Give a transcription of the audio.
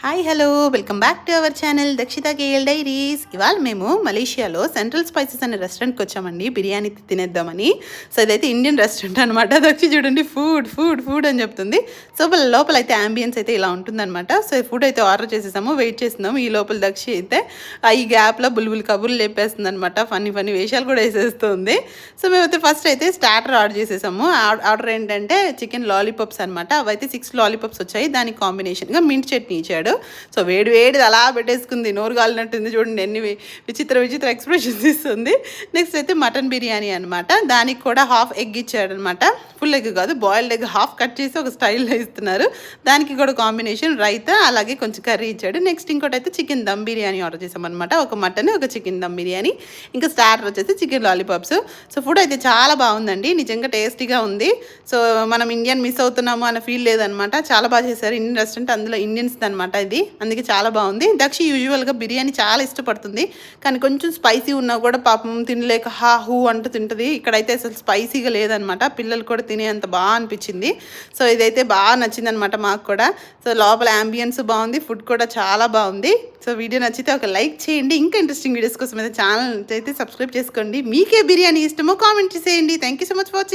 Hi hello welcome back to our channel Dakshitha KL diaries. ఇవాళ మేము మలేషియాలో సెంట్రల్ స్పైసెస్ అనే రెస్టారెంట్కి వచ్చామండి బిర్యానీ తినేద్దామని. సో ఇదైతే ఇండియన్ రెస్టారెంట్ అనమాట. దక్షి చూడండి ఫుడ్ ఫుడ్ ఫుడ్ అని చెప్తుంది. సో లోపల అయితే అంబియన్స్ అయితే ఇలా ఉంటుందన్నమాట. సో ఫుడ్ అయితే ఆర్డర్ చేసేసాము, వెయిట్ చేస్తున్నాము. ఈ లోపల దక్షి అయితే ఈ గ్యాప్లో బుల్బుల్ కబుర్లు లేపేస్తుంది అనమాట. ఫన్నీ ఫన్నీ వేషాలు కూడా వేసేస్తుంది. సో మేమైతే ఫస్ట్ అయితే స్టార్టర్ ఆర్డర్ చేసేసాము. ఆర్డర్ ఏంటంటే చికెన్ లాలీపాప్స్ అనమాట. అవైతే 6 లాలీపాప్స్ వచ్చాయి. దానికి కాంబినేషన్గా మింట్ చట్నీ ఇచ్చాడు. సో వేడి వేడిది అలా పెట్టేసుకుంది, నోరు కాలినట్టుంది చూడండి, ఎన్ని విచిత్ర విచిత్ర ఎక్స్ప్రెషన్స్ ఇస్తుంది. నెక్స్ట్ అయితే మటన్ బిర్యానీ అనమాట. దానికి కూడా హాఫ్ ఎగ్ ఇచ్చాడనమాట. ఫుల్ ఎగ్ కాదు, బాయిల్డ్ ఎగ్ హాఫ్ కట్ చేసి ఒక స్టైల్లో ఇస్తున్నారు. దానికి కూడా కాంబినేషన్ రైతా, అలాగే కొంచెం కర్రీ ఇచ్చాడు. నెక్స్ట్ ఇంకోటి అయితే చికెన్ దమ్ బిర్యానీ ఆర్డర్ చేసామన్నమాట. ఒక మటన్, ఒక చికెన్ దమ్ బిర్యానీ, ఇంకా స్టార్టర్ వచ్చేసి చికెన్ లాలీపాప్స్. సో ఫుడ్ అయితే చాలా బాగుందండి, నిజంగా టేస్టీగా ఉంది. సో మనం ఇండియన్ మిస్ అవుతున్నాము అన్న ఫీల్ లేదనమాట. చాలా బాగా చేశారు. ఇండియన్ రెస్టారెంట్, అందులో ఇండియన్స్ అనమాట ఇది, అందుకే చాలా బాగుంది. దక్షి యూజువల్గా బిర్యానీ చాలా ఇష్టపడుతుంది, కానీ కొంచెం స్పైసీ ఉన్నా కూడా పాపం తినలేక హూ అంటూ తింటుంది. ఇక్కడైతే అసలు స్పైసీగా లేదనమాట. పిల్లలు కూడా తినేంత బాగా అనిపించింది. సో ఇదైతే బాగా నచ్చింది అనమాట మాకు కూడా. సో లోపల అంబియన్స్ బాగుంది, ఫుడ్ కూడా చాలా బాగుంది. సో వీడియో నచ్చితే ఒక లైక్ చేయండి. ఇంకా ఇంట్రెస్టింగ్ వీడియోస్ కోసం అయితే ఛానల్ అయితే సబ్స్క్రైబ్ చేసుకోండి. మీకే బిర్యానీ ఇష్టమో కామెంట్ చేసేయండి. Thank you so much for watching.